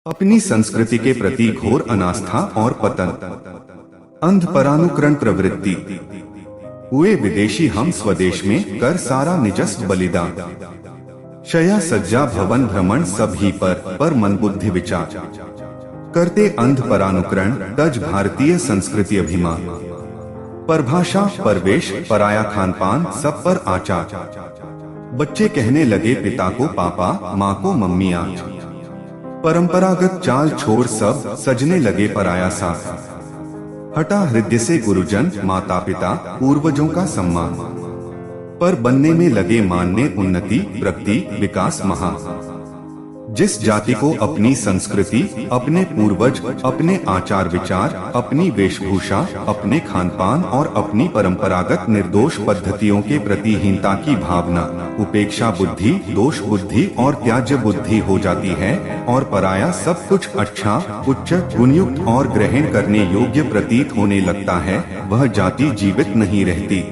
अपनी संस्कृति के प्रति घोर अनास्था और पतन, अंध परानुकरण प्रवृत्ति। हुए विदेशी हम स्वदेश में कर सारा निजस्व बलिदान। शया सज्जा भवन भ्रमण सब ही पर मन बुद्धि विचार। करते अंध परानुकरण तज भारतीय संस्कृति अभिमान। परभाषा परवेश पराया खान पान सब पर आचार। बच्चे कहने लगे पिता को पापा, माँ को मम्मी आज। परंपरागत चाल छोड़ सब सजने लगे पराया साथ। हटा हृदय से गुरुजन माता पिता पूर्वजों का सम्मान। पर बनने में लगे मानने उन्नति प्रगति विकास महान। जिस जाति को अपनी संस्कृति, अपने पूर्वज, अपने आचार विचार, अपनी वेशभूषा, अपने खान पान और अपनी परंपरागत निर्दोष पद्धतियों के प्रति हीनता की भावना, उपेक्षा बुद्धि, दोष बुद्धि और त्याज्य बुद्धि हो जाती है और पराया सब कुछ अच्छा, उच्च, गुणयुक्त और ग्रहण करने योग्य प्रतीत होने लगता है, वह जाति जीवित नहीं रहती।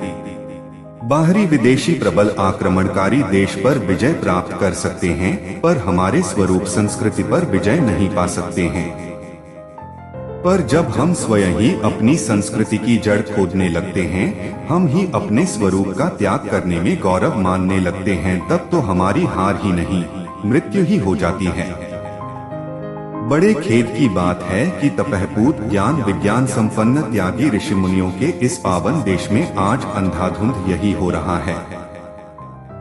बाहरी विदेशी प्रबल आक्रमणकारी देश पर विजय प्राप्त कर सकते हैं, पर हमारे स्वरूप संस्कृति पर विजय नहीं पा सकते हैं। पर जब हम स्वयं ही अपनी संस्कृति की जड़ खोदने लगते हैं, हम ही अपने स्वरूप का त्याग करने में गौरव मानने लगते हैं, तब तो हमारी हार ही नहीं, मृत्यु ही हो जाती है। बड़े खेद की बात है कि तपहपूत ज्ञान विज्ञान संपन्न त्यागी ऋषि मुनियों के इस पावन देश में आज अंधाधुंध यही हो रहा है।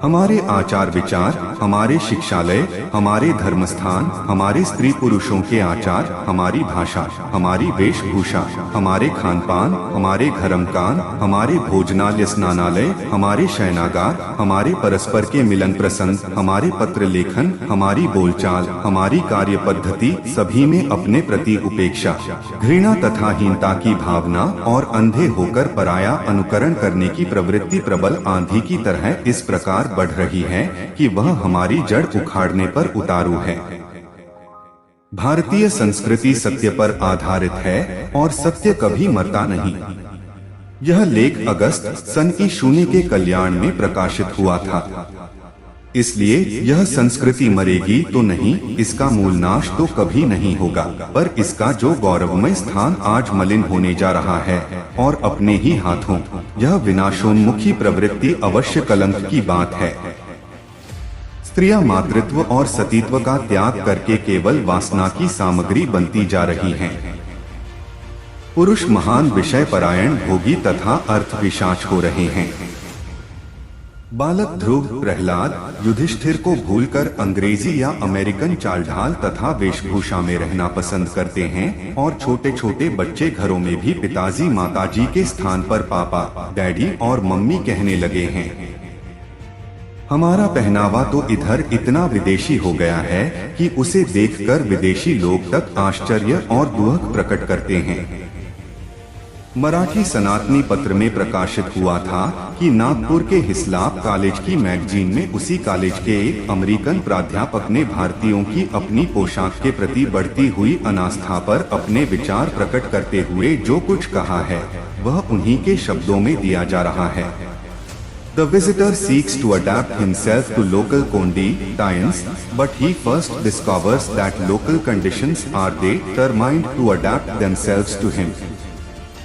हमारे आचार विचार, हमारे शिक्षालय, हमारे धर्मस्थान, हमारे स्त्री पुरुषों के आचार, हमारी भाषा, हमारी वेशभूषा, हमारे खान पान, हमारे धर्मकान, हमारे भोजनालय स्नानालय, हमारे शयनागार, हमारे परस्पर के मिलन प्रसंग, हमारे पत्र लेखन, हमारी बोलचाल, हमारी कार्य पद्धति, सभी में अपने प्रति उपेक्षा, घृणा तथा हीनता की भावना और अंधे होकर पराया अनुकरण करने की प्रवृत्ति प्रबल आंधी की तरह इस प्रकार बढ़ रही है कि वह हमारी जड़ उखाड़ने पर उतारू है। भारतीय संस्कृति सत्य पर आधारित है और सत्य कभी मरता नहीं। यह लेख अगस्त सन ईस्वी के कल्याण में प्रकाशित हुआ था। इसलिए यह संस्कृति मरेगी तो नहीं, इसका मूल नाश तो कभी नहीं होगा, पर इसका जो गौरवमय स्थान आज मलिन होने जा रहा है और अपने ही हाथों, यह विनाशोन्मुखी प्रवृत्ति अवश्य कलंक की बात है। स्त्रियां मातृत्व और सतीत्व का त्याग करके केवल वासना की सामग्री बनती जा रही हैं। पुरुष महान विषय परायण भोगी तथा अर्थ पिशाच हो रहे हैं। बालक ध्रुव प्रहलाद युधिष्ठिर को भूलकर अंग्रेजी या अमेरिकन चालढाल तथा वेशभूषा में रहना पसंद करते हैं और छोटे छोटे बच्चे घरों में भी पिताजी माताजी के स्थान पर पापा डैडी और मम्मी कहने लगे हैं। हमारा पहनावा तो इधर इतना विदेशी हो गया है कि उसे देखकर विदेशी लोग तक आश्चर्य और दुख प्रकट करते हैं। मराठी सनातनी पत्र में प्रकाशित हुआ था कि नागपुर के हिस्लाप कॉलेज की मैगजीन में उसी कॉलेज के एक अमेरिकन प्राध्यापक ने भारतीयों की अपनी पोशाक के प्रति बढ़ती हुई अनास्था पर अपने विचार प्रकट करते हुए जो कुछ कहा है, वह उन्हीं के शब्दों में दिया जा रहा है। The visitor seeks to adapt himself to local conditions, but he first discovers that local conditions are determined to adapt themselves to him.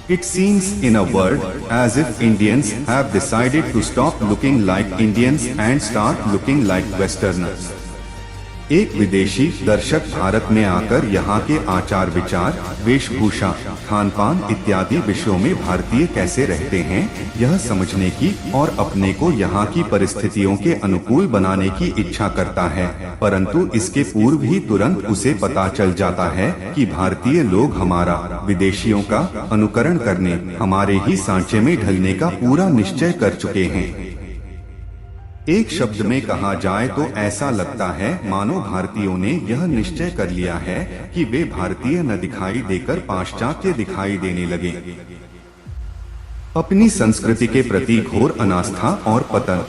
It seems in a word as if Indians have decided to stop looking like Indians and start looking like Westerners. एक विदेशी दर्शक भारत में आकर यहाँ के आचार विचार, वेशभूषा, खान पान इत्यादि विषयों में भारतीय कैसे रहते हैं, यह समझने की और अपने को यहाँ की परिस्थितियों के अनुकूल बनाने की इच्छा करता है, परंतु इसके पूर्व ही तुरंत उसे पता चल जाता है कि भारतीय लोग हमारा, विदेशियों का अनुकरण करने, हमारे ही सांचे में ढलने का पूरा निश्चय कर चुके हैं। एक शब्द में कहा जाए तो ऐसा लगता है मानो भारतीयों ने यह निश्चय कर लिया है कि वे भारतीय न दिखाई देकर पाश्चात्य दिखाई देने लगे। अपनी संस्कृति के प्रति घोर अनास्था और पतन।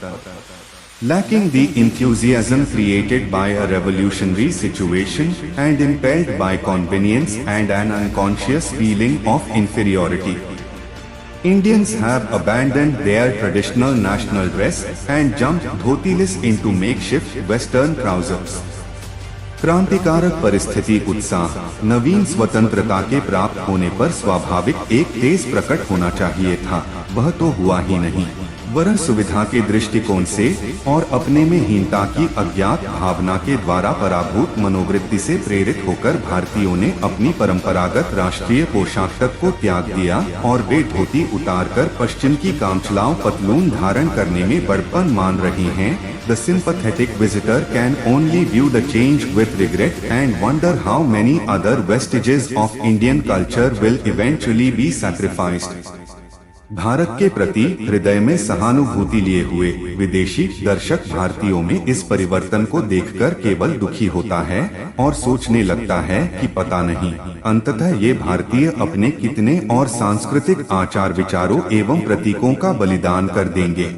Lacking the enthusiasm created by a revolutionary situation and impelled by convenience and an unconscious feeling of inferiority, Indians have abandoned their traditional national dress and jumped dhotiless into makeshift Western trousers. क्रांतिकारक परिस्थिति उत्साह, नवीन स्वतंत्रता के प्राप्त होने पर स्वाभाविक एक तेज प्रकट होना चाहिए था, वह तो हुआ ही नहीं। वरन सुविधा के दृष्टिकोण से और अपने में हीनता की अज्ञात भावना के द्वारा पराभूत मनोवृत्ति से प्रेरित होकर भारतीयों ने अपनी परंपरागत राष्ट्रीय पोशाक तक को त्याग दिया और वे धोती उतारकर पश्चिम की कामचलाओ पतलून धारण करने में बड़पन मान रही हैं। The sympathetic visitor can only view the change with regret and wonder how many other vestiges of Indian culture will eventually be sacrificed. Bharat के प्रति हृदय में सहानुभूति लिए हुए विदेशी दर्शक भारतीयों में इस परिवर्तन को देखकर केवल दुखी होता है और सोचने लगता है कि पता नहीं अंततः ये भारतीय अपने कितने और सांस्कृतिक आचार विचारों एवं प्रतीकों का बलिदान कर देंगे।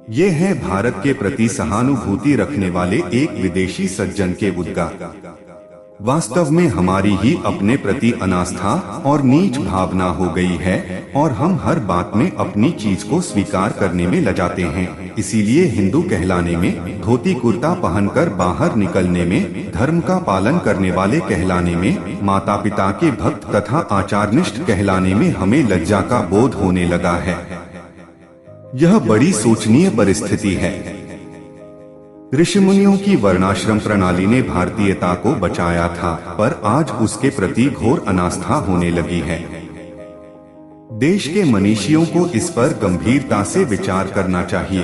ये है भारत के प्रति सहानुभूति रखने वाले एक विदेशी सज्जन के उद्गार। वास्तव में हमारी ही अपने प्रति अनास्था और नीच भावना हो गई है और हम हर बात में अपनी चीज को स्वीकार करने में लजाते हैं। इसीलिए हिंदू कहलाने में, धोती कुर्ता पहनकर बाहर निकलने में, धर्म का पालन करने वाले कहलाने में, माता पिता के भक्त तथा आचारनिष्ठ कहलाने में हमें लज्जा का बोध होने लगा है। यह बड़ी सोचनीय परिस्थिति है। ऋषिमुनियों की वर्णाश्रम प्रणाली ने भारतीयता को बचाया था, पर आज उसके प्रति घोर अनास्था होने लगी है। देश के मनीषियों को इस पर गंभीरता से विचार करना चाहिए।